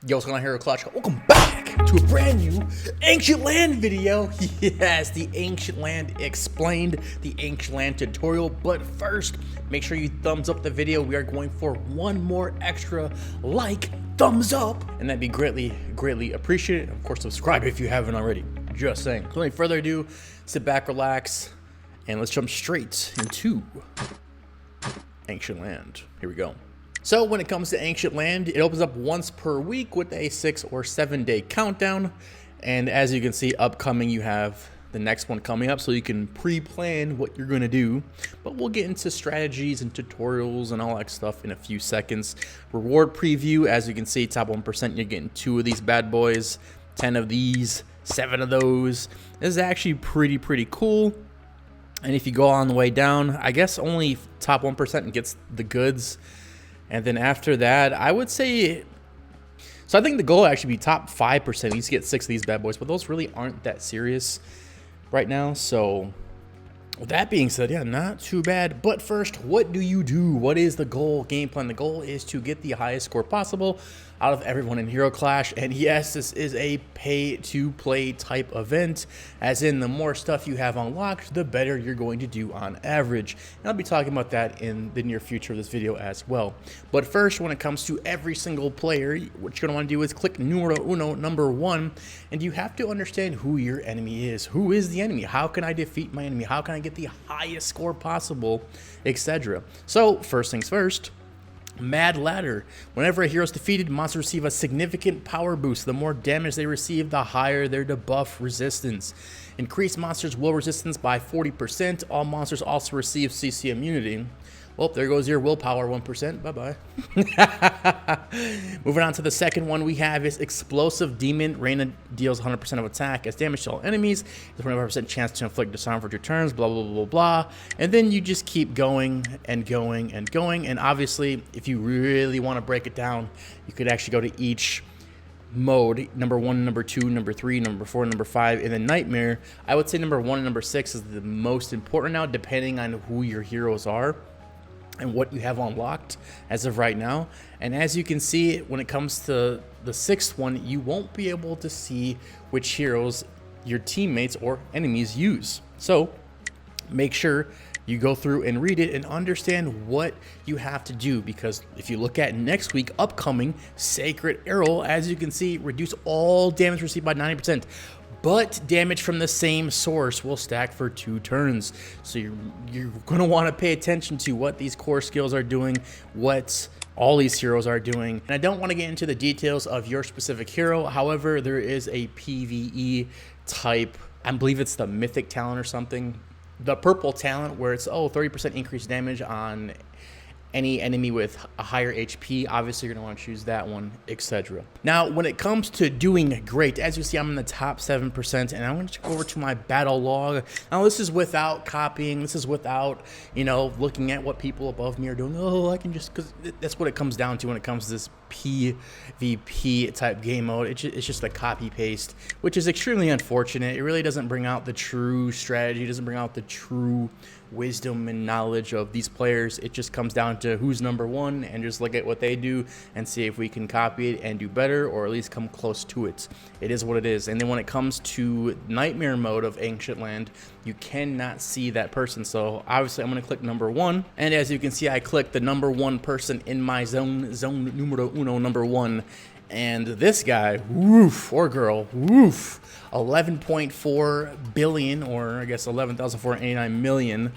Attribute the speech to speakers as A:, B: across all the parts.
A: Yo, what's going on, Hero Clutch? Welcome back to a brand new Ancient Land video. Yes, the Ancient Land explained, the Ancient Land tutorial. But first, make sure you thumbs up the video. We are going for one more extra thumbs up, and that'd be greatly appreciated. Of course, subscribe if you haven't already. Just saying. So, without further ado, sit back, relax, and let's jump straight into Ancient Land. Here we go. So when it comes to Ancient Land, it opens up once per week with a 6 or 7 day countdown. And as you can see, upcoming, you have the next one coming up, so you can pre-plan what you're going to do. But we'll get into strategies and tutorials and all that stuff in a few seconds. Reward preview, as you can see, top 1%, you're getting 2 of these bad boys, 10 of these, 7 of those. This is actually pretty cool. And if you go on the way down, I guess only top 1% gets the goods. And then after that, I would say, so I think the goal would actually be top 5%. You need to get 6 of these bad boys, but those really aren't that serious right now. So with that being said, yeah, not too bad. But first, what do you do? What is the goal, game plan? The goal is to get the highest score possible out of everyone in Hero Clash. And yes, this is a pay-to-play type event, as in the more stuff you have unlocked, the better you're going to do on average. And I'll be talking about that in the near future of this video as well. But first, when it comes to every single player, what you're going to want to do is click numero uno, number 1, and you have to understand who your enemy is. Who is the enemy? How can I defeat my enemy? How can I get the highest score possible, etc. So first things first, Mad Ladder. Whenever a hero is defeated, monsters receive a significant power boost. The more damage they receive, the higher their debuff resistance. Increase monsters' will resistance by 40%. All monsters also receive CC immunity. Well, there goes your willpower 1%. Bye-bye. Moving on to the second one we have is Explosive Demon. Reina deals 100% of attack as damage to all enemies. There's 25% chance to inflict disarm for 2 turns, blah, blah, blah, blah. And then you just keep going and going and going. And obviously, if you really want to break it down, you could actually go to each mode, number 1, number 2, number 3, number 4, number 5, and then Nightmare. I would say number 1 and number 6 is the most important now, depending on who your heroes are and what you have unlocked as of right now. And as you can see, when it comes to the 6th one, you won't be able to see which heroes your teammates or enemies use. So make sure you go through and read it and understand what you have to do, because if you look at next week, upcoming Sacred Arrow, as you can see, reduce all damage received by 90%. But damage from the same source will stack for 2 turns. So you're going to want to pay attention to what these core skills are doing, what all these heroes are doing. And I don't want to get into the details of your specific hero. However, there is a PvE type, I believe it's the Mythic talent or something. The purple talent where it's, 30% increased damage on any enemy with a higher HP. Obviously, you're going to want to choose that one, etc. Now, when it comes to doing great, as you see, I'm in the top 7%, and I'm going to go over to my battle log. Now, this is without copying. This is without, looking at what people above me are doing. Oh, I can just, because that's what it comes down to when it comes to this PvP type game mode. It's just a copy paste, which is extremely unfortunate. It really doesn't bring out the true strategy. It doesn't bring out the true wisdom and knowledge of these players. It just comes down to who's number 1 and just look at what they do and see if we can copy it and do better, or at least come close to it. It is what it is. And then when it comes to Nightmare mode of Ancient Land, you cannot see that person. So obviously I'm going to click number 1, and as you can see, I clicked the number 1 person in my zone numero uno, number 1. And this guy, woof, or girl, woof, 11.4 billion, or I guess 11,489 million.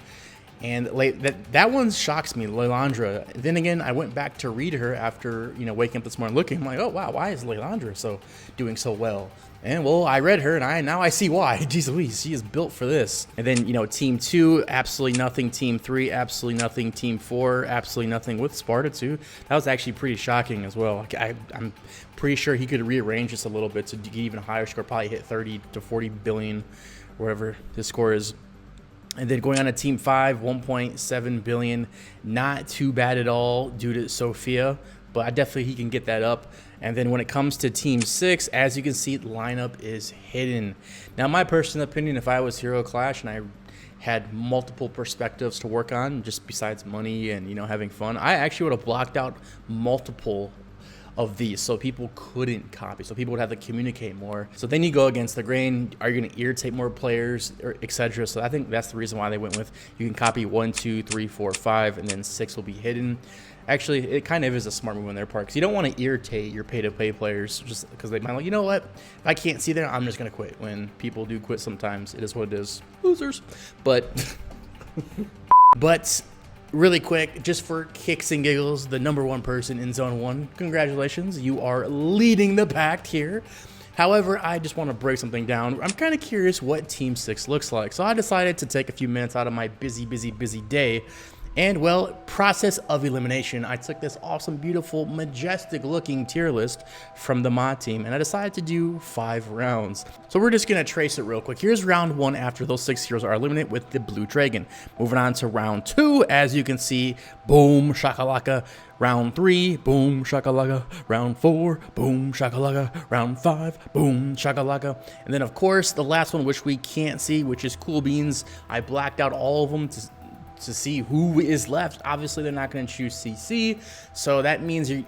A: And that one shocks me, Leilandra. Then again, I went back to read her after, waking up this morning looking. I'm like, oh, wow, why is Leilandra doing so well? And, well, I read her, and now I see why. Jeez Louise, she is built for this. And then, Team 2, absolutely nothing. Team 3, absolutely nothing. Team 4, absolutely nothing with Sparta, too. That was actually pretty shocking as well. I'm pretty sure he could rearrange this a little bit to get even higher score, probably hit 30 to 40 billion, wherever his score is. And then going on to Team 5, 1.7 billion. Not too bad at all due to Sophia, but he can get that up. And then when it comes to Team 6, as you can see, the lineup is hidden. Now, my personal opinion, if I was Hero Clash and I had multiple perspectives to work on, just besides money and, having fun, I actually would have blocked out multiple of these, so people couldn't copy, so people would have to communicate more. So then you go against the grain. Are you going to irritate more players, or etc.? So I think that's the reason why they went with you can copy 1, 2, 3, 4, 5, and then 6 will be hidden. Actually, it kind of is a smart move on their part, because you don't want to irritate your pay-to-play players just because they might like, you know what, if I can't see there, I'm just going to quit. When people do quit sometimes, it is what it is. Losers. But really quick, just for kicks and giggles, the #1 person in Zone 1, congratulations, you are leading the pack here. However, I just want to break something down. I'm kind of curious what Team 6 looks like, so I decided to take a few minutes out of my busy day. And, well, process of elimination, I took this awesome, beautiful, majestic-looking tier list from the mod team, and I decided to do 5 rounds. So we're just going to trace it real quick. Here's round 1 after those 6 heroes are eliminated with the blue dragon. Moving on to round 2, as you can see, boom, shakalaka. Round 3, boom, shakalaka. Round 4, boom, shakalaka. Round 5, boom, shakalaka. And then, of course, the last one, which we can't see, which is Cool Beans. I blacked out all of them to see who is left. Obviously, they're not going to choose CC, so that means you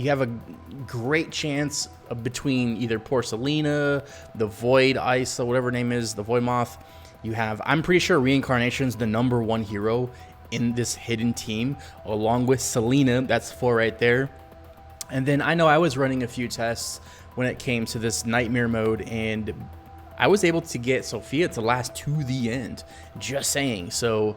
A: have a great chance between either Porcelina, the Void Ice, or whatever her name is, the Void Moth. You have, I'm pretty sure Reincarnation's the #1 hero in this hidden team, along with Selena. That's 4 right there. And then I know I was running a few tests when it came to this Nightmare mode, and I was able to get Sophia to last to the end. Just saying. So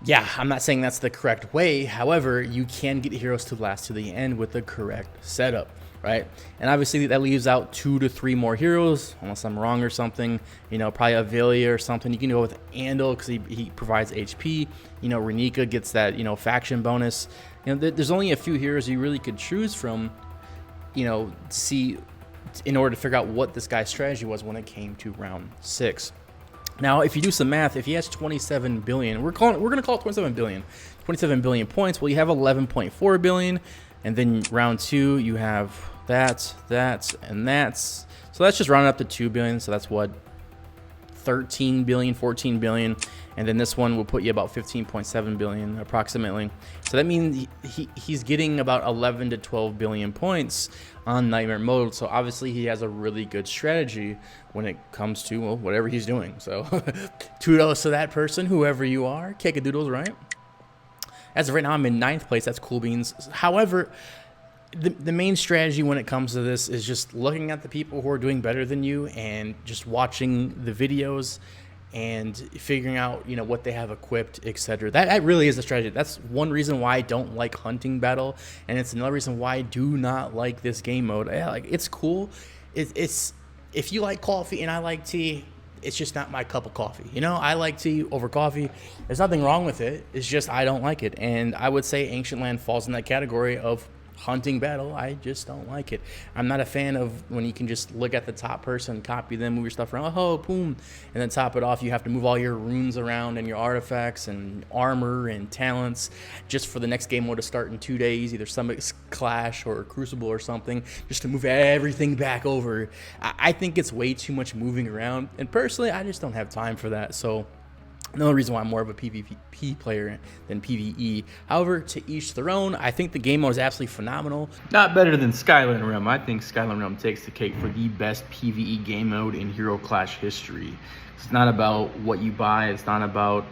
A: yeah, I'm not saying that's the correct way. However, you can get heroes to last to the end with the correct setup, right? And obviously that leaves out 2 to 3 more heroes, unless I'm wrong or something. You know, probably Avelia or something. You can go with Andal because he provides HP. You know, Renika gets that, you know, faction bonus. You know, there's only a few heroes you really could choose from, you know, see in order to figure out what this guy's strategy was when it came to round 6. Now, if you do some math, if he has 27 billion, we're going to call it 27 billion. 27 billion points. Well, you have 11.4 billion, and then round 2, you have that, and that's. So that's just rounded up to 2 billion. So that's what, 13 billion, 14 billion, and then this one will put you about 15.7 billion approximately. So that means he's getting about 11 to 12 billion points on Nightmare mode. So obviously he has a really good strategy when it comes to, well, whatever he's doing. So kudos to that person, whoever you are. Cake-a-doodles, right? As of right now, I'm in 9th place. That's Cool Beans. However, the main strategy when it comes to this is just looking at the people who are doing better than you and just watching the videos and figuring out, you know, what they have equipped, etc. That really is the strategy. That's one reason why I don't like hunting battle, and it's another reason why I do not like this game mode. Yeah, like, it's cool. It's if you like coffee and I like tea, it's just not my cup of coffee. You know, I like tea over coffee. There's nothing wrong with it. It's just I don't like it, and I would say Ancient Land falls in that category of hunting battle. I just don't like it. I'm not a fan of when you can just look at the top person, copy them, move your stuff around, oh, boom, and then top it off. You have to move all your runes around and your artifacts and armor and talents just for the next game mode to start in 2 days, either Summit Clash or Crucible or something, just to move everything back over. I think it's way too much moving around, and personally, I just don't have time for that. So another reason why I'm more of a PvP player than PvE. However, to each their own. I think the game mode is absolutely phenomenal.
B: Not better than Skyline Realm. I think Skyline Realm takes the cake for the best PvE game mode in Hero Clash history. It's not about what you buy. It's not about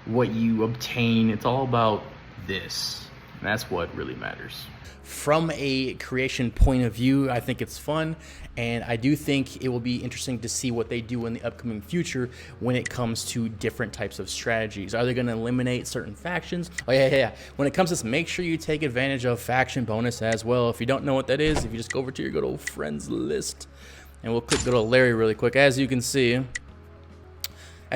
B: what you obtain. It's all about this. And that's what really matters.
A: From a creation point of view, I think it's fun, and I do think it will be interesting to see what they do in the upcoming future when it comes to different types of strategies. Are they going to eliminate certain factions? Oh, yeah. When it comes to this, make sure you take advantage of faction bonus as well. If you don't know what that is, if you just go over to your good old friends list, and we'll click good old Larry really quick. As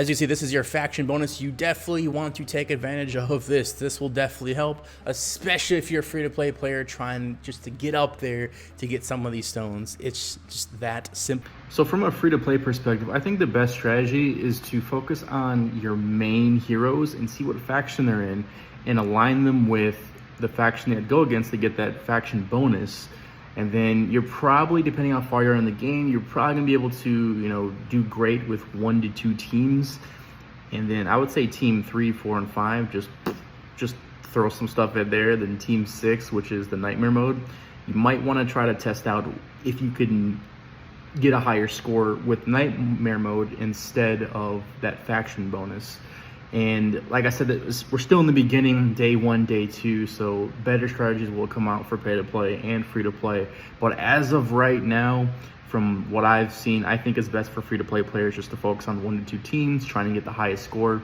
A: you see, this is your faction bonus. You definitely want to take advantage of this. This will definitely help, especially if you're a free-to-play player trying just to get up there to get some of these stones. It's just that simple.
B: So from a free-to-play perspective, I think the best strategy is to focus on your main heroes and see what faction they're in and align them with the faction they'd go against to get that faction bonus. And then you're probably, depending on how far you're in the game, you're probably gonna be able to, you know, do great with 1 to 2 teams. And then I would say team 3, 4, and 5, just throw some stuff in there. Then Team 6, which is the Nightmare mode, you might want to try to test out if you can get a higher score with Nightmare mode instead of that faction bonus. And like I said, we're still in the beginning, day 1, day 2, so better strategies will come out for pay to play and free to play. But as of right now, from what I've seen, I think it's best for free to play players just to focus on 1 to 2 teams, trying to get the highest score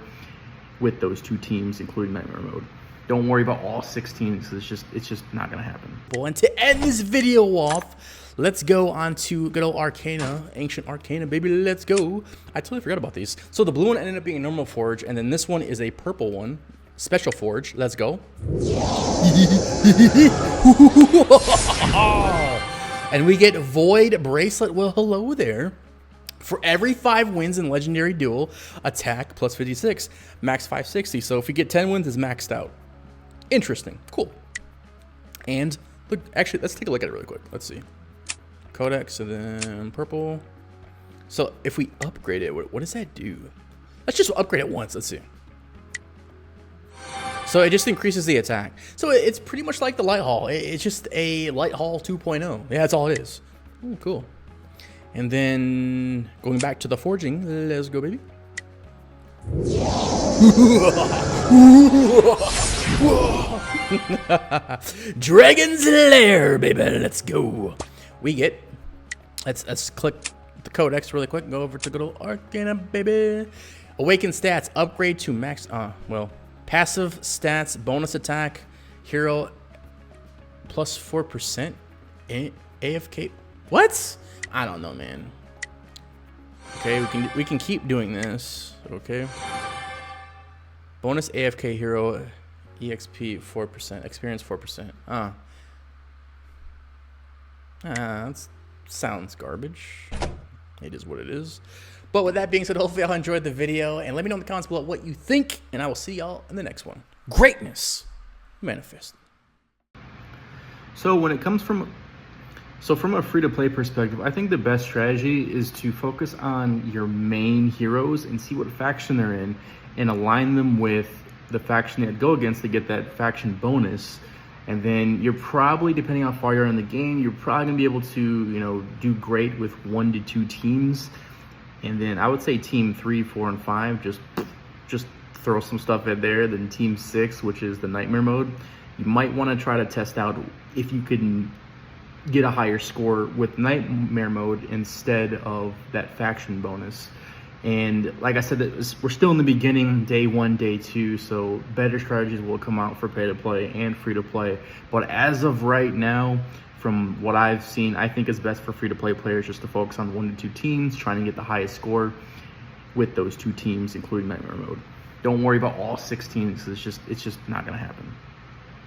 B: with those 2 teams, including Nightmare mode. Don't worry about all 6 teams, because it's just not gonna happen.
A: And to end this video off, let's go on to good old Arcana, Ancient Arcana, baby, let's go. I totally forgot about these. So the blue one ended up being a normal forge, and then this one is a purple one, special forge. Let's go. And we get Void Bracelet. Well, hello there. For every 5 wins in Legendary Duel, attack plus 56, max 560. So if we get 10 wins, it's maxed out. Interesting. Cool. And look, actually, let's take a look at it really quick. Let's see. Codex, and then purple. So if we upgrade it, what does that do? Let's just upgrade it once. Let's see. So it just increases the attack. So it's pretty much like the Light Haul. It's just a Light Haul 2.0. Yeah, that's all it is. Ooh, cool. And then going back to the forging, let's go, baby. Dragon's Lair, baby. Let's go. We get, let's click the codex really quick. Go over to good old Arcana, baby. Awaken stats, upgrade to max. Well, passive stats, bonus attack, hero plus 4%. AFK. What? I don't know, man. Okay, we can keep doing this. Okay. Bonus AFK hero, EXP 4%, experience 4%. That sounds garbage. It is what it is. But with that being said, hopefully y'all enjoyed the video, and let me know in the comments below what you think, and I will see y'all in the next one. Greatness manifest.
B: So when it comes from a free-to-play perspective, I think the best strategy is to focus on your main heroes and see what faction they're in and align them with the faction that go against to get that faction bonus. And then you're probably, depending on how far you're in the game, you're probably gonna be able to, do great with 1 to 2 teams. And then I would say team 3, 4, and 5, just throw some stuff in there. Then team 6, which is the Nightmare mode, you might want to try to test out if you can get a higher score with Nightmare mode instead of that faction bonus. And like I said, we're still in the beginning, day 1, day 2, so better strategies will come out for pay to play and free to play. But as of right now, from what I've seen, I think it's best for free to play players just to focus on 1 to 2 teams, trying to get the highest score with those 2 teams, including Nightmare mode. Don't worry about all 6 teams, it's just not gonna happen.